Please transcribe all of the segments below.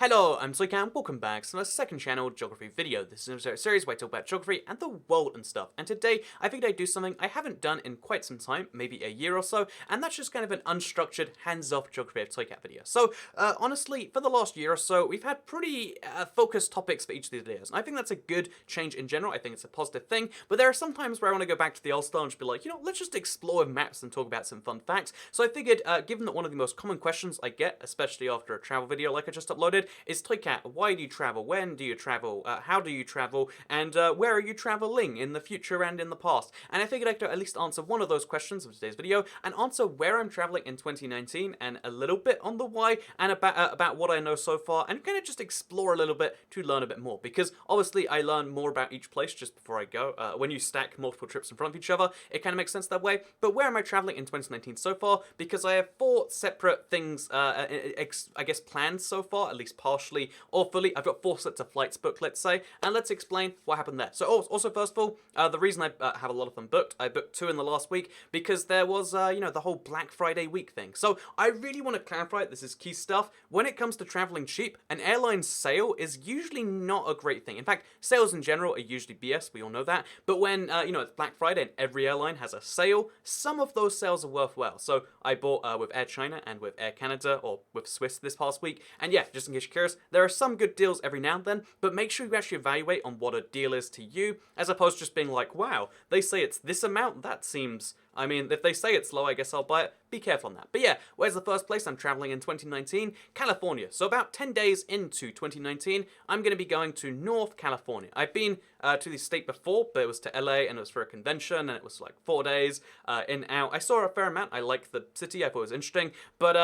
Hello, I'm Soykan, welcome back to my second channel geography video. This is a series where I talk about geography and the world and stuff. And today, I figured I'd do something I haven't done in quite some time, maybe a year or so, and that's just kind of an unstructured, hands-off geography of Soykan video. So, honestly, for the last year or so, we've had pretty focused topics for each of these videos. And I think that's a good change in general. I think it's a positive thing. But there are some times where I want to go back to the old style and just be like, let's just explore maps and talk about some fun facts. So I figured, given that one of the most common questions I get, especially after a travel video like I just uploaded, is Toycat, why do you travel? When do you travel? How do you travel? And where are you traveling in the future and in the past? And I figured I could at least answer one of those questions of today's video and answer where I'm traveling in 2019 and a little bit on the why and about what I know so far and kind of just explore a little bit to learn a bit more, because obviously I learn more about each place just before I go. When you stack multiple trips in front of each other, it kind of makes sense that way. But where am I traveling in 2019 so far? Because I have four separate things, I guess, planned so far, at least partially or fully. I've got 4 sets of flights booked, let's say, and let's explain what happened there. So also, first of all, the reason I have a lot of them booked, I booked 2 in the last week because there was, the whole Black Friday week thing. So I really want to clarify, this is key stuff. When it comes to traveling cheap, an airline sale is usually not a great thing. In fact, sales in general are usually BS, we all know that. But when, it's Black Friday and every airline has a sale, some of those sales are worthwhile. So I bought with Air China and with Air Canada, or with Swiss this past week. And yeah, just in case you're curious, there are some good deals every now and then, but make sure you actually evaluate on what a deal is to you, as opposed to just being like, wow, they say it's this amount, that seems... I mean, if they say it's low, I guess I'll buy it. Be careful on that. But yeah, where's the first place I'm traveling in 2019? California. So about 10 days into 2019, I'm going to be going to North California. I've been to the state before, but it was to LA and it was for a convention and it was like 4 days in, out. I saw a fair amount. I liked the city. I thought it was interesting. But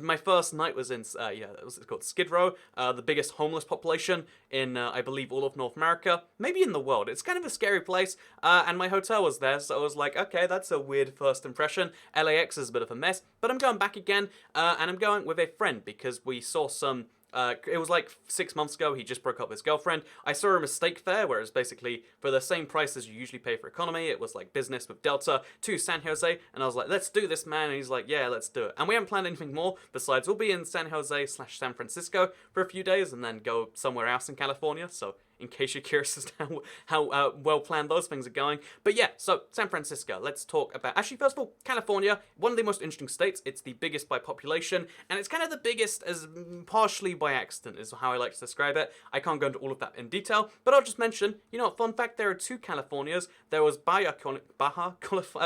my first night was in, it's called Skid Row, the biggest homeless population in, I believe, all of North America, maybe in the world. It's kind of a scary place, and my hotel was there, so I was like, okay, that's a weird first impression. LAX is a bit of a mess, but I'm going back again, and I'm going with a friend because we saw some... it was like 6 months ago, he just broke up with his girlfriend. I saw a mistake there, whereas basically for the same price as you usually pay for economy, it was like business with Delta to San Jose, and I was like, let's do this, man, and he's like, yeah, let's do it. And we haven't planned anything more, besides we'll be in San Jose/San Francisco for a few days, and then go somewhere else in California, so in case you're curious as to how well planned those things are going. But yeah, so San Francisco, let's talk about... Actually, first of all, California, one of the most interesting states. It's the biggest by population, and it's kind of the biggest as partially by accident is how I like to describe it. I can't go into all of that in detail, but I'll just mention, fun fact, there are 2 Californias. There was Baja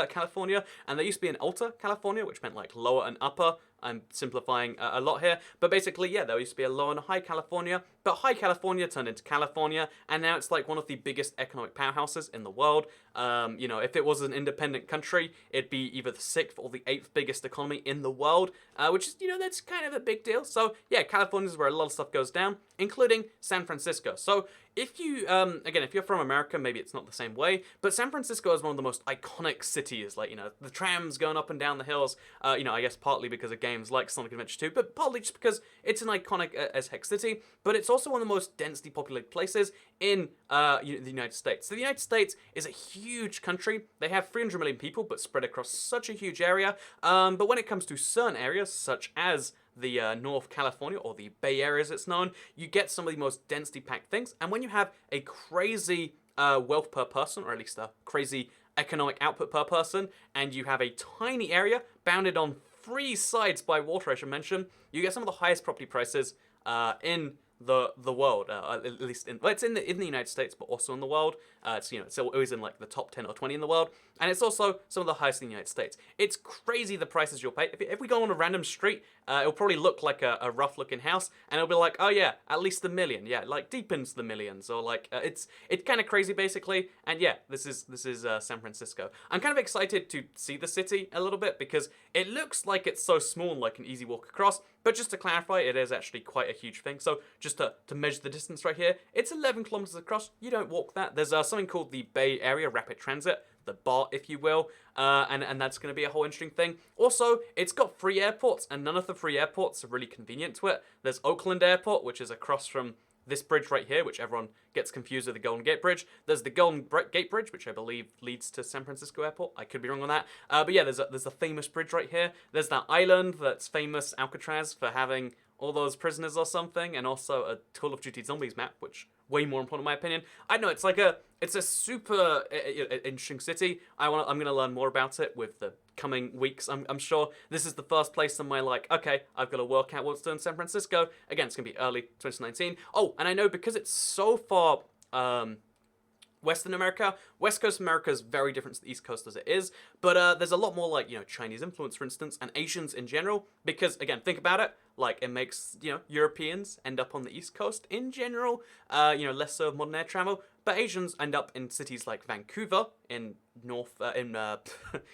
California, and there used to be an Alta California, which meant like lower and upper. I'm simplifying a lot here, but basically, yeah, there used to be a low and a high California, but high California turned into California, and now it's like one of the biggest economic powerhouses in the world. If it was an independent country, it'd be either the 6th or the 8th biggest economy in the world, which is, that's kind of a big deal. So yeah, California is where a lot of stuff goes down, including San Francisco. So if you, again, if you're from America, maybe it's not the same way, but San Francisco is one of the most iconic cities, like, the trams going up and down the hills, I guess partly because of games like Sonic Adventure 2, but partly just because it's an iconic as heck city, but it's also one of the most densely populated places in the United States. So the United States is a huge country. They have 300 million people, but spread across such a huge area, but when it comes to certain areas, such as the North California, or the Bay Area as it's known, you get some of the most densely packed things, and when you have a crazy wealth per person, or at least a crazy economic output per person, and you have a tiny area bounded on 3 sides by water, I should mention, you get some of the highest property prices in the world, at least it's in the United States, but also in the world. It's always in like the top 10 or 20 in the world, and it's also some of the highest in the United States. It's crazy the prices you'll pay. If we go on a random street, it'll probably look like a rough looking house, and it'll be like, oh yeah, at least $1 million, yeah, like deep into the millions, or like it's kind of crazy basically. And yeah, this is San Francisco. I'm kind of excited to see the city a little bit because it looks like it's so small and like an easy walk across, but just to clarify, it is actually quite a huge thing. So just to measure the distance right here, it's 11 kilometers across. You don't walk that. There's something called the Bay Area Rapid Transit, the BART, if you will, and that's going to be a whole interesting thing. Also, it's got 3 airports, and none of the 3 airports are really convenient to it. There's Oakland Airport, which is across from this bridge right here, which everyone gets confused with the Golden Gate Bridge. There's the Golden Gate Bridge, which I believe leads to San Francisco Airport. I could be wrong on that. But yeah, there's a famous bridge right here. There's that island that's famous, Alcatraz, for having all those prisoners or something, and also a Call of Duty Zombies map, which way more important in my opinion. I know it's it's a super interesting city. I'm gonna learn more about it with the coming weeks. I'm sure this is the first place on my okay, I've got to work out what's done in San Francisco. Again, it's gonna be early 2019. Oh, and I know because it's so far Western America, West Coast America is very different to the East Coast as it is, but there's a lot more Chinese influence, for instance, and Asians in general, because again, think about it, it makes, Europeans end up on the East Coast in general, less so of modern air travel, but Asians end up in cities like Vancouver in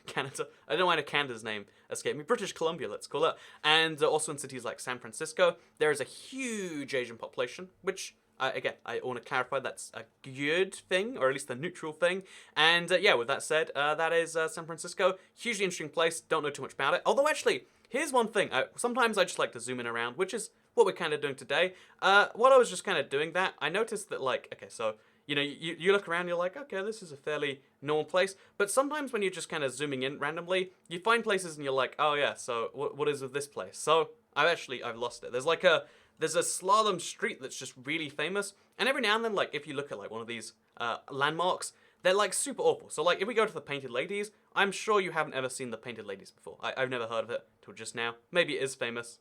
Canada. I don't know why Canada's name escaped me. British Columbia, let's call it. And also in cities like San Francisco, there is a huge Asian population, which again, I want to clarify that's a good thing, or at least a neutral thing. And yeah, with that said, that is San Francisco. Hugely interesting place. Don't know too much about it. Although actually, here's one thing. Sometimes I just like to zoom in around, which is what we're kind of doing today. While I was just kind of doing that, I noticed that okay, so you look around, you're like, okay, this is a fairly normal place. But sometimes when you're just kind of zooming in randomly, you find places and you're like, oh yeah, so what is with this place? So I've lost it. There's a slalom street that's just really famous, and every now and then, if you look at one of these landmarks, they're super awful. So if we go to the Painted Ladies, I'm sure you haven't ever seen the Painted Ladies before. I've never heard of it till just now. Maybe it is famous.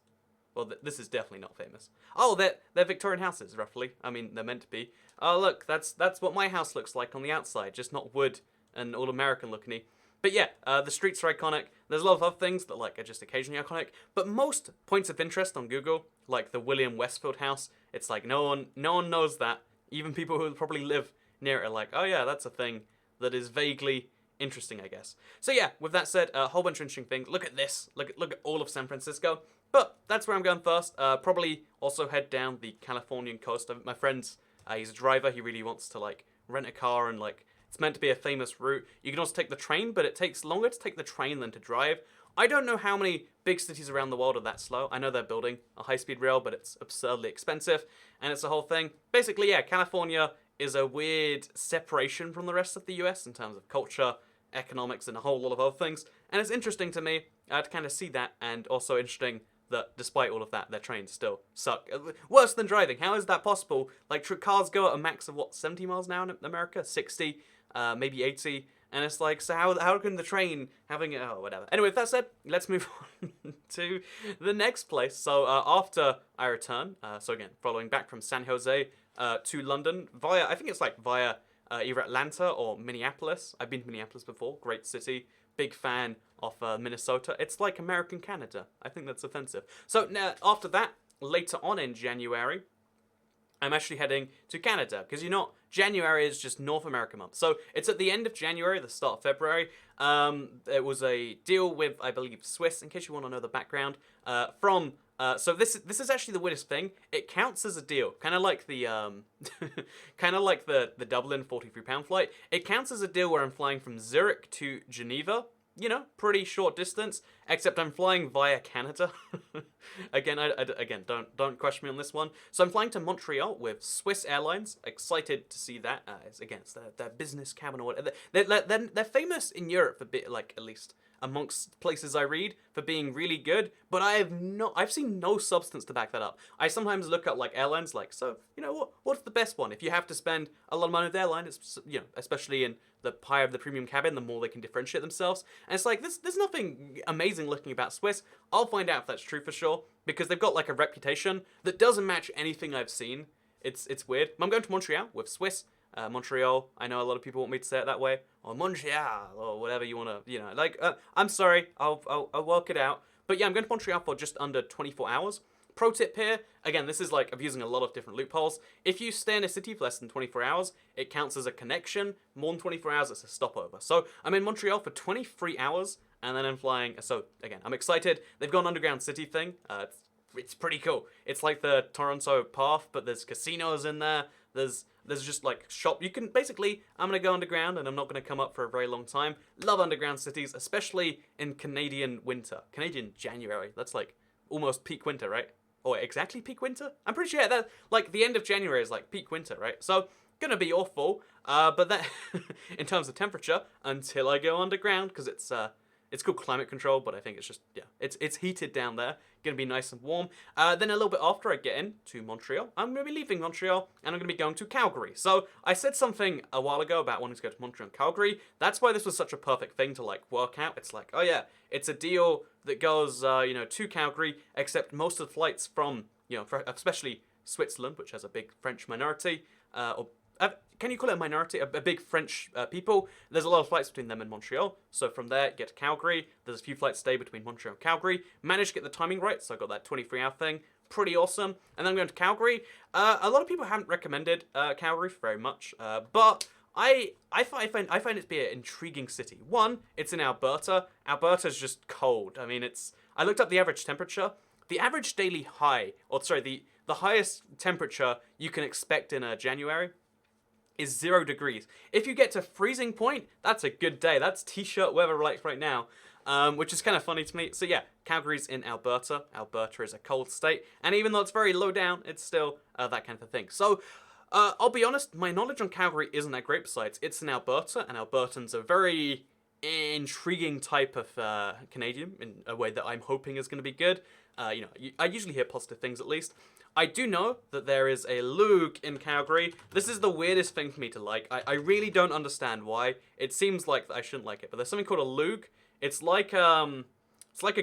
Well, this is definitely not famous. Oh, they're Victorian houses, roughly. I mean, they're meant to be. Oh, look, that's what my house looks like on the outside, just not wood and all American looking-y. But yeah, the streets are iconic. There's a lot of other things that are just occasionally iconic. But most points of interest on Google, like the William Westfield house, it's no one knows that. Even people who probably live near it are oh yeah, that's a thing that is vaguely interesting, I guess. So yeah, with that said, a whole bunch of interesting things. Look at this. Look at all of San Francisco. But that's where I'm going first. Probably also head down the Californian coast. My friend's he's a driver. He really wants to rent a car and it's meant to be a famous route. You can also take the train, but it takes longer to take the train than to drive. I don't know how many big cities around the world are that slow. I know they're building a high-speed rail, but it's absurdly expensive, and it's a whole thing. Basically, yeah, California is a weird separation from the rest of the US in terms of culture, economics, and a whole lot of other things. And it's interesting to me to kind of see that, and also interesting that despite all of that, their trains still suck. Worse than driving. How is that possible? Cars go at a max of, 70 miles an hour in America? 60? Maybe 80, and it's so how can the train having it, oh, whatever. Anyway, with that said, let's move on to the next place. So after I return, so again, following back from San Jose to London via, I think it's via either Atlanta or Minneapolis. I've been to Minneapolis before, great city, big fan of Minnesota. It's like American Canada. I think that's offensive. So after that, later on in January, I'm actually heading to Canada, because January is just North America month. So it's at the end of January, the start of February. It was a deal with, I believe, Swiss, in case you want to know the background, so this is actually the weirdest thing. It counts as a deal, kind of like the the Dublin £43 flight. It counts as a deal where I'm flying from Zurich to Geneva. Pretty short distance, except I'm flying via Canada. Again, don't question me on this one. So I'm flying to Montreal with Swiss Airlines. Excited to see that. It's their business cabin or whatever. They're famous in Europe for at least amongst places I read, for being really good, but I've seen no substance to back that up. I sometimes look at airlines so, what's the best one? If you have to spend a lot of money with the airline, it's, especially in the higher the premium cabin, the more they can differentiate themselves. And it's there's nothing amazing looking about Swiss. I'll find out if that's true for sure, because they've got a reputation that doesn't match anything I've seen. It's weird. I'm going to Montreal with Swiss. Montreal, I know a lot of people want me to say it that way, or Montreal, or whatever you want to, I'm sorry, I'll work it out. But yeah, I'm going to Montreal for just under 24 hours. Pro tip here, again, this is I'm using a lot of different loopholes. If you stay in a city for less than 24 hours, it counts as a connection. More than 24 hours, it's a stopover. So I'm in Montreal for 23 hours, and then I'm flying, so again, I'm excited. They've got an underground city thing. It's pretty cool. It's like the Toronto Path, but there's casinos in there. There's just shop. You can basically, I'm going to go underground and I'm not going to come up for a very long time. Love underground cities, especially in Canadian winter. Canadian January. That's almost peak winter, right? Or exactly peak winter? I'm pretty sure that the end of January is peak winter, right? So going to be awful. But that, in terms of temperature, until I go underground, because it's It's called climate control, but I think it's just, yeah, it's heated down there. Gonna be nice and warm. Then a little bit after I get into Montreal, I'm gonna be leaving Montreal and I'm gonna be going to Calgary. So I said something a while ago about wanting to go to Montreal and Calgary. That's why this was such a perfect thing to like work out. It's like, oh yeah, it's a deal that goes, to Calgary, except most of the flights from, especially Switzerland, which has a big French minority, can you call it a minority? A big French people. There's a lot of flights between them and Montreal. So from there, get to Calgary. There's a few flights stay between Montreal and Calgary. Managed to get the timing right, so I got that 23-hour thing. Pretty awesome. And then I'm going to Calgary. A lot of people haven't recommended Calgary very much, but I find it to be an intriguing city. One, it's in Alberta. Alberta's just cold. I mean, I looked up the average temperature. The average daily high, the highest temperature you can expect in January is 0 degrees. If you get to freezing point, that's a good day. That's t-shirt weather like right now, which is kind of funny to me. So yeah, Calgary's in Alberta. Alberta is a cold state, and even though it's very low down, it's still that kind of a thing. So I'll be honest, my knowledge on Calgary isn't that great. Besides, it's in Alberta, and Albertans are very intriguing type of Canadian in a way that I'm hoping is going to be good. I usually hear positive things at least. I do know that there is a Loog in Calgary. This is the weirdest thing for me to like. I really don't understand why. It seems like I shouldn't like it, but there's something called a Loog. It's like a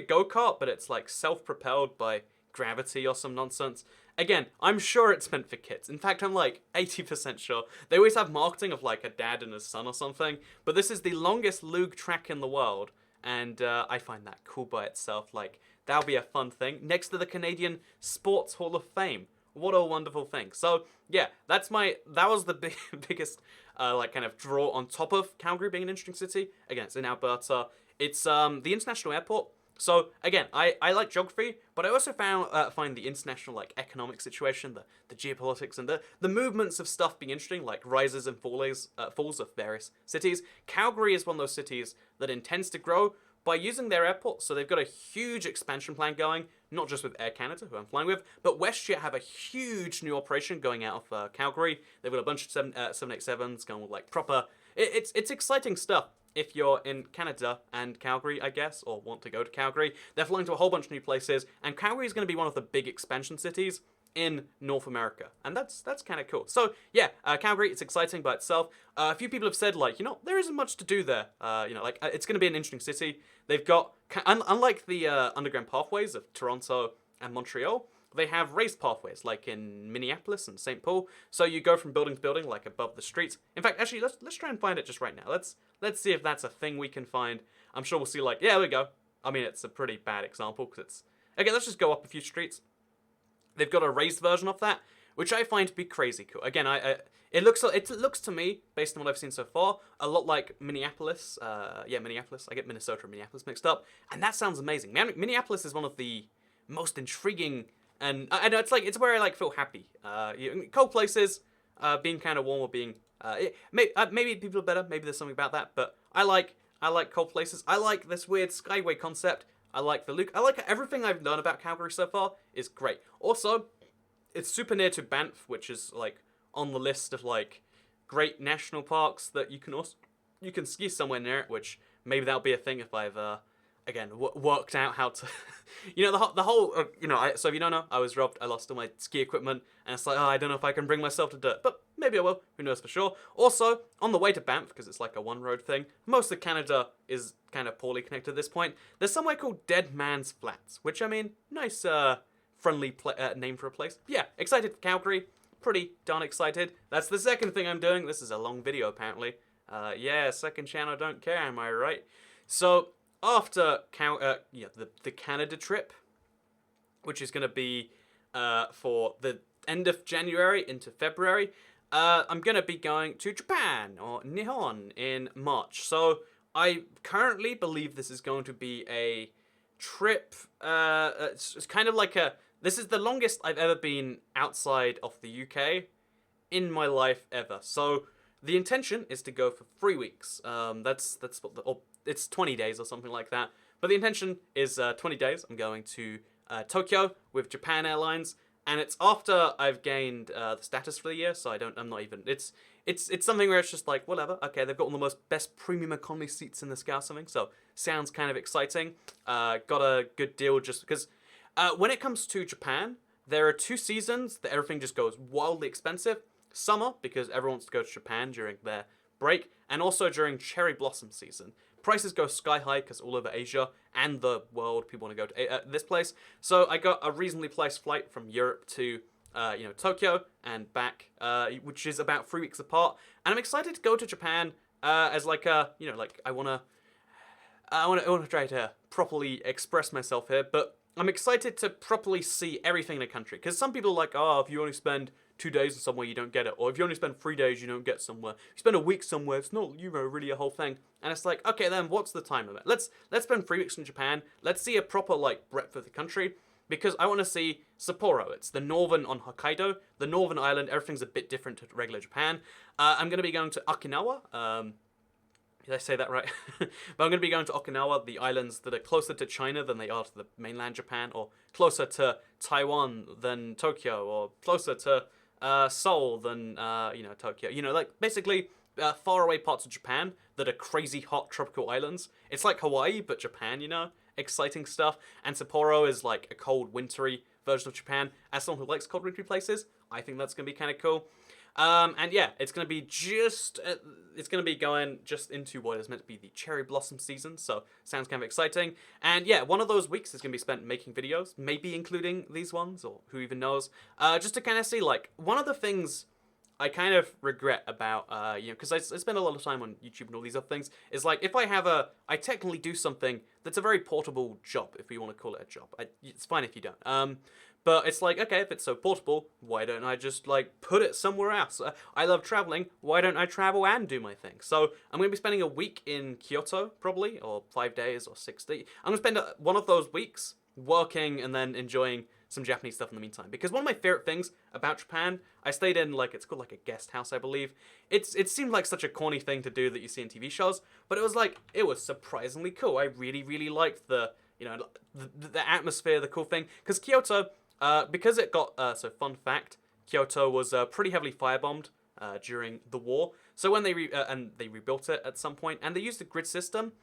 go-kart, but it's like self-propelled by gravity or some nonsense. Again, I'm sure it's meant for kids. In fact, I'm like 80% sure. They always have marketing of like a dad and his son or something, but this is the longest Loog track in the world, and I find that cool by itself. Like, that'll be a fun thing. Next to the Canadian Sports Hall of Fame. What a wonderful thing. So, yeah, that was the biggest, kind of draw on top of Calgary being an interesting city. Again, it's in Alberta. It's, the international airport. So, again, I like geography, but I also find the international, like, economic situation, the geopolitics, and the movements of stuff being interesting, like rises and falls of various cities. Calgary is one of those cities that intends to grow by using their airport. So they've got a huge expansion plan going, not just with Air Canada, who I'm flying with, but WestJet have a huge new operation going out of Calgary. They've got a bunch of 787s going with like proper... It's exciting stuff if you're in Canada and Calgary, I guess, or want to go to Calgary. They're flying to a whole bunch of new places, and Calgary is going to be one of the big expansion cities in North America, and that's kind of cool. So yeah, Calgary, it's exciting by itself. A few people have said like, there isn't much to do there. It's going to be an interesting city. They've got, unlike the underground pathways of Toronto and Montreal, they have raised pathways like in Minneapolis and St. Paul. So you go from building to building, like above the streets. In fact, actually, let's try and find it just right now. Let's see if that's a thing we can find. I'm sure we'll see like, yeah, there we go. I mean, it's a pretty bad example because it's okay. Let's just go up a few streets. They've got a raised version of that, which I find to be crazy cool. Again, it looks to me, based on what I've seen so far, a lot like Minneapolis. Minneapolis. I get Minnesota and Minneapolis mixed up, and that sounds amazing. Minneapolis is one of the most intriguing, and I know it's where I like feel happy. Cold places, being kind of warm or being maybe people are better. Maybe there's something about that, but I like cold places. I like this weird skyway concept. I like the look. I like everything I've learned about Calgary so far is great. Also, it's super near to Banff, which is like on the list of like great national parks that you can ski somewhere near it. Which maybe that'll be a thing if I've worked out how to, the whole so if you don't know, I was robbed. I lost all my ski equipment, and it's like, I don't know if I can bring myself to do it, but maybe I will. Who knows for sure. Also, on the way to Banff, because it's like a one-road thing, most of Canada is kind of poorly connected at this point. There's somewhere called Dead Man's Flats, which, I mean, nice, friendly name for a place. Yeah, excited for Calgary. Pretty darn excited. That's the second thing I'm doing. This is a long video, apparently. Yeah, second channel, don't care, am I right? So, after the Canada trip, which is going to be for the end of January into February, I'm going to be going to Japan, or Nihon, in March. So I currently believe this is going to be a trip. It's kind of like this is the longest I've ever been outside of the UK in my life ever. So the intention is to go for 3 weeks. That's what it's 20 days or something like that. But the intention is 20 days. I'm going to Tokyo with Japan Airlines. and it's after I've gained the status for the year, so I'm not even. It's something where it's just like whatever. Okay, they've got one of the best premium economy seats in the sky or something, so sounds kind of exciting. Got a good deal just because when it comes to Japan, there are 2 seasons that everything just goes wildly expensive. Summer, because everyone wants to go to Japan during their break, and also during cherry blossom season. Prices go sky high because all over Asia and the world, people want to go to this place. So I got a reasonably priced flight from Europe to Tokyo and back, which is about 3 weeks apart. And I'm excited to go to Japan as like a, like I want to try to properly express myself here, but I'm excited to properly see everything in a country. Because some people are like, oh, if you only spend 2 days in somewhere, you don't get it. Or if you only spend 3 days, you don't get somewhere. If you spend a week somewhere, it's not, really a whole thing. And it's like, okay, then what's the time limit? Let's spend 3 weeks in Japan. Let's see a proper, breadth of the country. Because I want to see Sapporo. It's the northern on Hokkaido. The northern island, everything's a bit different to regular Japan. I'm going to be going to Okinawa. Did I say that right? But I'm going to be going to Okinawa, the islands that are closer to China than they are to the mainland Japan, or closer to Taiwan than Tokyo, or closer to Seoul than, Tokyo. Basically faraway parts of Japan that are crazy hot tropical islands. It's like Hawaii, but Japan, Exciting stuff. And Sapporo is like a cold, wintry version of Japan. As someone who likes cold, wintry places, I think that's going to be kind of cool. And yeah, it's going to be going just into what is meant to be the cherry blossom season, so sounds kind of exciting. And yeah, one of those weeks is going to be spent making videos, maybe including these ones, or who even knows, just to kind of see, one of the things I kind of regret about, because I spend a lot of time on YouTube and all these other things, is if I technically do something that's a very portable job, if we want to call it a job. It's fine if you don't. But it's okay, if it's so portable, why don't I just, put it somewhere else? I love traveling, why don't I travel and do my thing? So I'm going to be spending a week in Kyoto, probably, or 5 days, or 6 days. I'm going to spend one of those weeks working and then enjoying some Japanese stuff in the meantime. Because one of my favorite things about Japan, I stayed in, it's called, a guest house, I believe. It seemed like such a corny thing to do that you see in TV shows, but it was surprisingly cool. I really, really liked the atmosphere, the cool thing. Because Kyoto, because it got, so fun fact, Kyoto was pretty heavily firebombed during the war. So when they rebuilt it at some point, and they used the grid system,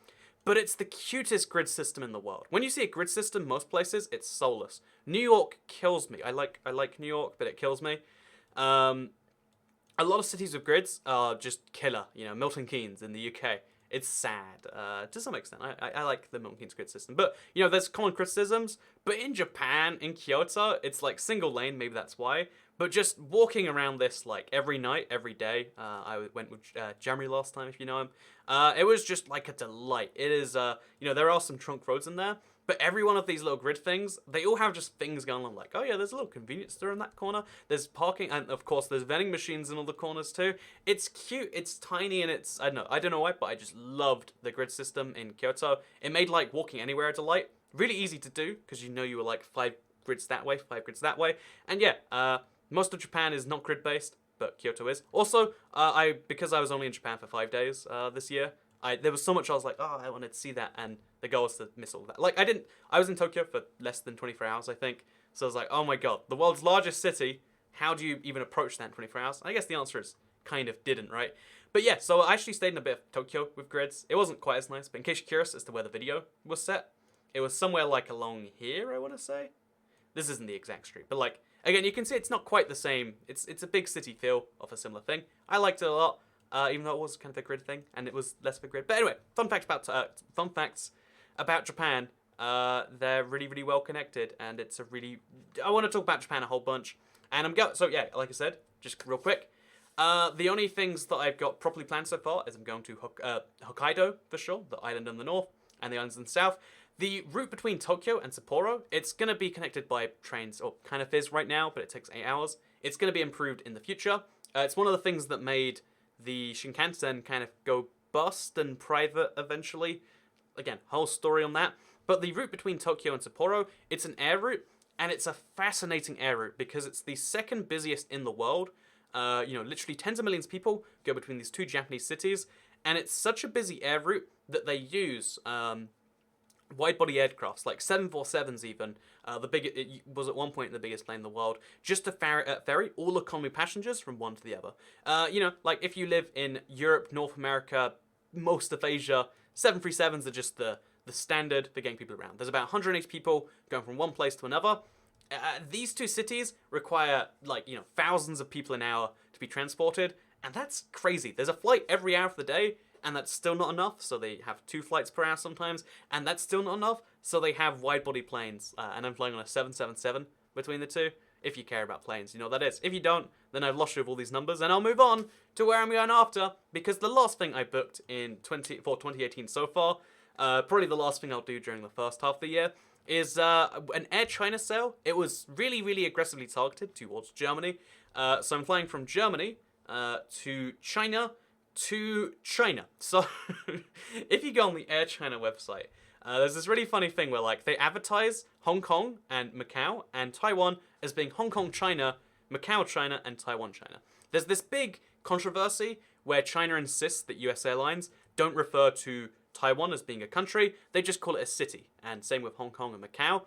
but it's the cutest grid system in the world. When you see a grid system, most places, it's soulless. New York kills me. I like New York, but it kills me. A lot of cities with grids are just killer. Milton Keynes in the UK. It's sad, to some extent. I like the Milton Keynes grid system. But, there's common criticisms. But in Japan, in Kyoto, it's single lane, maybe that's why. But just walking around this, every night, every day. I went with Jeremy last time, if you know him. It was just a delight. It is, there are some trunk roads in there. But every one of these little grid things, they all have just things going on, oh yeah, there's a little convenience store in that corner. There's parking, and of course there's vending machines in all the corners too. It's cute, it's tiny, and it's, I don't know why, but I just loved the grid system in Kyoto. It made walking anywhere a delight. Really easy to do, because you were 5 grids that way, 5 grids that way. And yeah, most of Japan is not grid based, but Kyoto is. Also, because I was only in Japan for 5 days this year, there was so much I was I wanted to see that, and the goal was to miss all that. I was in Tokyo for less than 24 hours, I think. So I was oh my god, the world's largest city, how do you even approach that in 24 hours? I guess the answer is kind of didn't, right? But yeah, so I actually stayed in a bit of Tokyo with grids. It wasn't quite as nice, but in case you're curious as to where the video was set, it was somewhere along here, I want to say. This isn't the exact street, but again, you can see it's not quite the same. It's a big city feel of a similar thing. I liked it a lot. Even though it was kind of a grid thing, and it was less of a grid. But anyway, fun facts about Japan. They're really, really well connected, and it's I want to talk about Japan a whole bunch. And so yeah, like I said, just real quick. The only things that I've got properly planned so far is I'm going to Hokkaido, for sure, the island in the north, and the islands in the south. The route between Tokyo and Sapporo, it's going to be connected by trains, or kind of is right now, but it takes 8 hours. It's going to be improved in the future. It's one of the things that made the Shinkansen kind of go bust and private eventually. Again, whole story on that. But the route between Tokyo and Sapporo, it's an air route, and it's a fascinating air route because it's the second busiest in the world. Literally tens of millions of people go between these 2 Japanese cities, and it's such a busy air route that they use wide-body aircrafts, like 747s even, it was at one point the biggest plane in the world, just to ferry all economy passengers from one to the other. Like if you live in Europe, North America, most of Asia, 737s are just the standard for getting people around. There's about 180 people going from one place to another. These two cities require, like, thousands of people an hour to be transported, and that's crazy. There's a flight every hour of the day, and that's still not enough, so they have 2 flights per hour sometimes, and that's still not enough, so they have wide-body planes, and I'm flying on a 777 between the two. If you care about planes, you know what that is. If you don't, then I've lost you with all these numbers, and I'll move on to where I'm going after, because the last thing I booked for 2018 so far, probably the last thing I'll do during the first half of the year, is an Air China sale. It was really, really aggressively targeted towards Germany, so I'm flying from Germany to China, So if you go on the Air China website, there's this really funny thing where, like, they advertise Hong Kong and Macau and Taiwan as being Hong Kong, China, Macau, China, and Taiwan, China. There's this big controversy where China insists that US airlines don't refer to Taiwan as being a country, they just call it a city, and same with Hong Kong and Macau.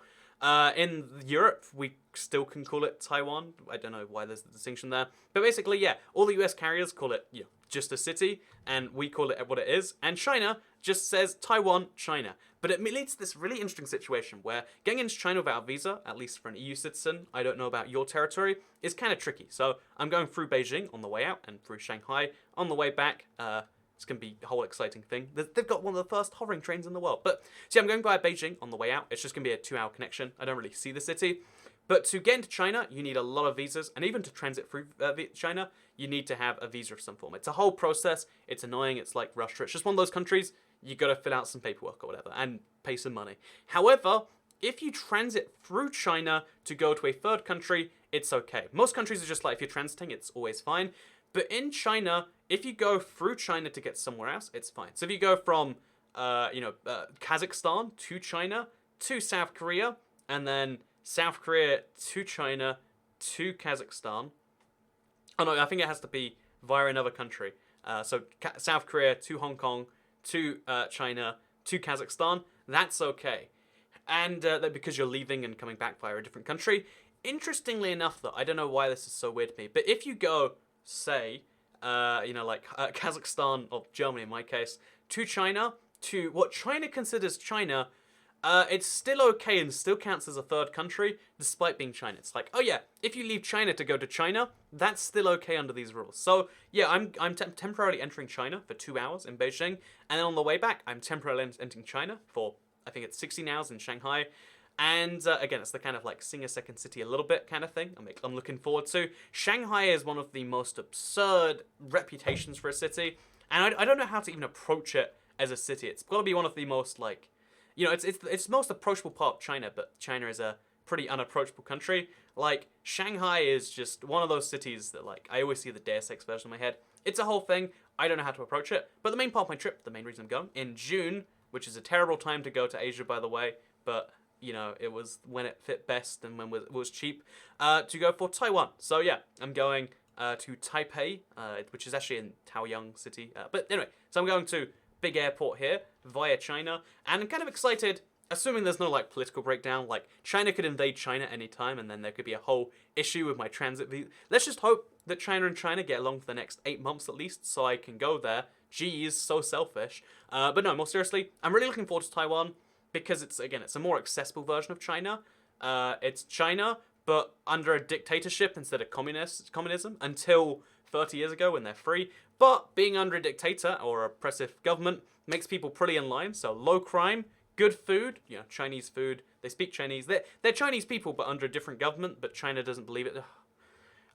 In Europe, we still can call it Taiwan. I don't know why there's the distinction there. But basically, yeah, all the US carriers call it just a city, and we call it what it is. And China just says Taiwan, China. But it leads to this really interesting situation where getting into China without a visa, at least for an EU citizen, I don't know about your territory, is kind of tricky. So I'm going through Beijing on the way out and through Shanghai on the way back. It's going to be a whole exciting thing. They've got one of the first hovering trains in the world. But, see, I'm going by Beijing on the way out. It's just going to be a 2-hour connection. I don't really see the city. But to get into China, you need a lot of visas. And even to transit through China, you need to have a visa of some form. It's a whole process. It's annoying. It's like Russia. It's just one of those countries, you got to fill out some paperwork or whatever and pay some money. However, if you transit through China to go to a third country, it's okay. Most countries are just like, if you're transiting, it's always fine. But in China, if you go through China to get somewhere else, it's fine. So if you go from, Kazakhstan to China to South Korea, and then South Korea to China to Kazakhstan. Oh no, I think it has to be via another country. So South Korea to Hong Kong to China to Kazakhstan, that's okay. And because you're leaving and coming back via a different country. Interestingly enough, though, I don't know why this is so weird to me, but if you go, say, Kazakhstan, or Germany in my case, to China, to what China considers China, it's still okay and still counts as a third country, despite being China. It's like, oh yeah, if you leave China to go to China, that's still okay under these rules. So yeah, I'm temporarily entering China for 2 hours in Beijing, and then on the way back, I'm temporarily entering China for, I think it's 16 hours in Shanghai. And again, it's the kind of like sing a second city a little bit kind of thing I'm looking forward to. Shanghai is one of the most absurd reputations for a city, and I don't know how to even approach it as a city. It's got to be one of the most, like, it's the most approachable part of China, but China is a pretty unapproachable country. Like, Shanghai is just one of those cities that, like, I always see the Deus Ex version in my head. It's a whole thing. I don't know how to approach it. But the main part of my trip, the main reason I'm going, in June, which is a terrible time to go to Asia, by the way, but it was when it fit best and when it was cheap, to go for Taiwan. So yeah, I'm going to Taipei, which is actually in Taoyuan City. But anyway, so I'm going to big airport here via China, and I'm kind of excited, assuming there's no, like, political breakdown. Like, China could invade China anytime, and then there could be a whole issue with my transit visa. Let's just hope that China and China get along for the next 8 months at least, so I can go there. Geez, so selfish. But no, more seriously, I'm really looking forward to Taiwan, because it's a more accessible version of China. It's China, but under a dictatorship instead of communism, until 30 years ago when they're free. But being under a dictator or oppressive government makes people pretty in line, so low crime, good food, Chinese food, they speak Chinese. They're Chinese people, but under a different government, but China doesn't believe it.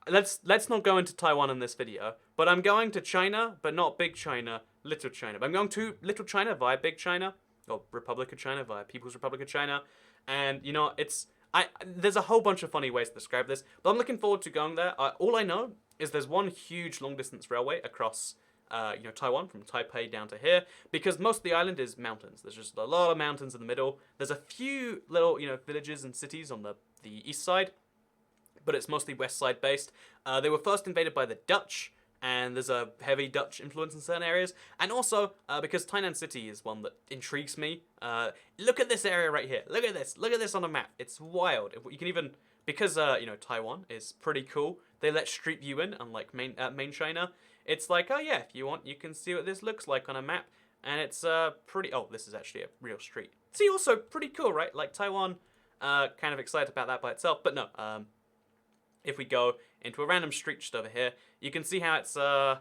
Let's not go into Taiwan in this video, but I'm going to China, but not Big China, Little China. But I'm going to Little China via Big China, or Republic of China via People's Republic of China, and there's a whole bunch of funny ways to describe this, but I'm looking forward to going there. All I know is there's one huge long-distance railway across, Taiwan, from Taipei down to here, because most of the island is mountains. There's just a lot of mountains in the middle. There's a few little, villages and cities on the east side, but it's mostly west side based. They were first invaded by the Dutch, and there's a heavy Dutch influence in certain areas. And also, because Tainan City is one that intrigues me. Look at this area right here. Look at this. Look at this on a map. It's wild. You can even, because, you know, Taiwan is pretty cool. They let Street View in, unlike main China. It's like, oh yeah, if you want, you can see what this looks like on a map. And it's pretty, oh, this is actually a real street. See, also pretty cool, right? Like Taiwan, kind of excited about that by itself. But no, if we go into a random street just over here, you can see how it's, I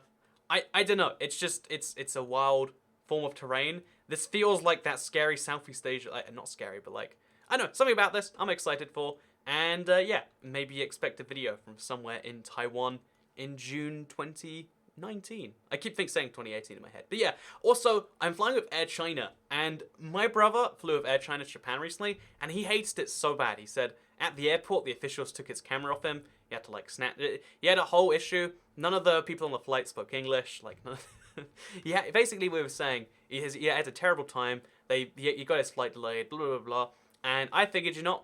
don't know. It's just, it's a wild form of terrain. This feels like that scary Southeast Asia, not scary, but like, I don't know, something about this I'm excited for. And yeah, maybe expect a video from somewhere in Taiwan in June 2019. I keep saying 2018 in my head. But yeah, also, I'm flying with Air China, and my brother flew with Air China to Japan recently, and he hates it so bad. He said, at the airport, the officials took his camera off him. He had to, like, snap it. He had a whole issue. None of the people on the flight spoke English. Like, none of yeah, basically, we were saying, he had a terrible time. He got his flight delayed, blah, blah, blah. And I figured, you know,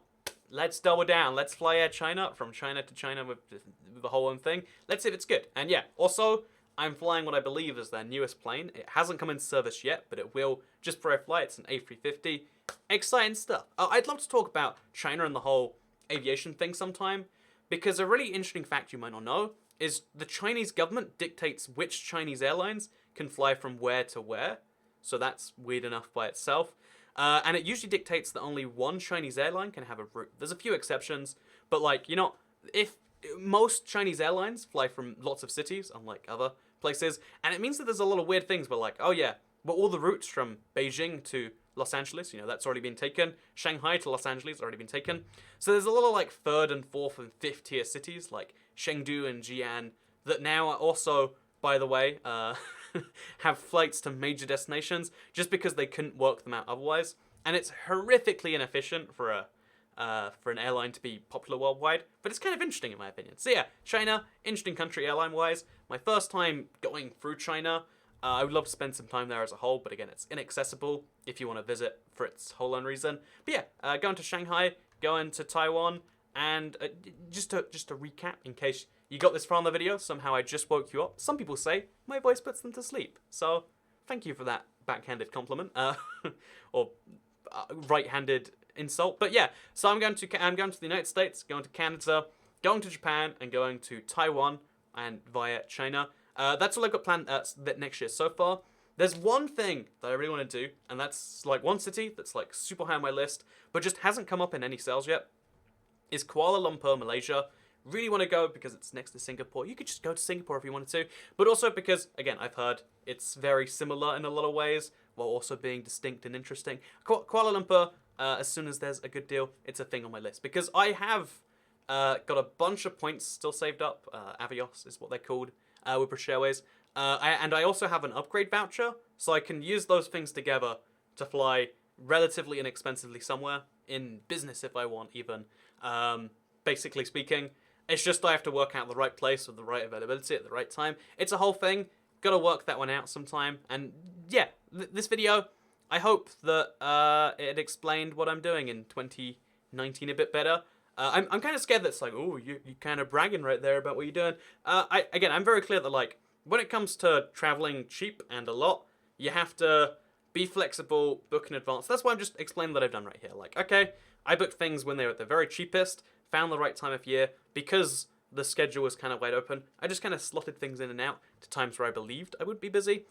let's double down. Let's fly Air China from China to China with the whole own thing. Let's see if it's good. And yeah, also, I'm flying what I believe is their newest plane. It hasn't come in service yet, but it will just for a flight. It's an A350. Exciting stuff. I'd love to talk about China and the whole aviation thing sometime, because a really interesting fact you might not know is the Chinese government dictates which Chinese airlines can fly from where to where. So that's weird enough by itself. And it usually dictates that only one Chinese airline can have a route. There's a few exceptions, but like, you know, if most Chinese airlines fly from lots of cities, unlike other places, and it means that there's a lot of weird things, but like, oh yeah, well, all the routes from Beijing to Los Angeles, you know, that's already been taken. Shanghai to Los Angeles already been taken. So there's a lot of like third and fourth and fifth tier cities like Chengdu and Jian that now are also, by the way, have flights to major destinations just because they couldn't work them out otherwise. And it's horrifically inefficient for an airline to be popular worldwide, but it's kind of interesting in my opinion. So yeah, China, interesting country airline-wise. My first time going through China. I would love to spend some time there as a whole, but again, it's inaccessible if you want to visit for its whole own reason. But yeah, going to Shanghai, going to Taiwan, and just to recap, in case you got this far on the video, somehow I just woke you up. Some people say my voice puts them to sleep, so thank you for that backhanded compliment, or right-handed insult. But yeah, so I'm going to the United States, going to Canada, going to Japan, and going to Taiwan, and via China. That's all I've got planned next year so far. There's one thing that I really want to do, and that's like one city that's like super high on my list, but just hasn't come up in any sales yet, is Kuala Lumpur, Malaysia. Really want to go because it's next to Singapore. You could just go to Singapore if you wanted to, but also because, again, I've heard it's very similar in a lot of ways, while also being distinct and interesting. Kuala Lumpur, as soon as there's a good deal, it's a thing on my list, because I have got a bunch of points still saved up. Avios is what they're called. With British Airways. And I also have an upgrade voucher, so I can use those things together to fly relatively inexpensively somewhere, in business if I want even. Basically speaking, it's just I have to work out the right place with the right availability at the right time. It's a whole thing. Gotta work that one out sometime. And yeah, this video, I hope that it explained what I'm doing in 2019 a bit better. I'm kind of scared that it's like, oh, you're kind of bragging right there about what you're doing. I'm very clear that, like, when it comes to traveling cheap and a lot, you have to be flexible, book in advance. That's why I'm just explaining what I've done right here. Like, okay, I booked things when they were at the very cheapest, found the right time of year, because the schedule was kind of wide open. I just kind of slotted things in and out to times where I believed I would be busy.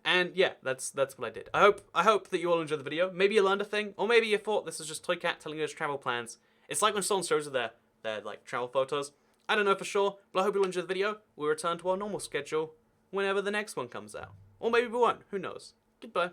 And yeah, that's what I did. I hope that you all enjoyed the video. Maybe you learned a thing, or maybe you thought this is just Toycat telling you his travel plans. It's like when someone shows you their like travel photos. I don't know for sure, but I hope you'll enjoy the video. We'll return to our normal schedule whenever the next one comes out. Or maybe we won't, who knows. Goodbye.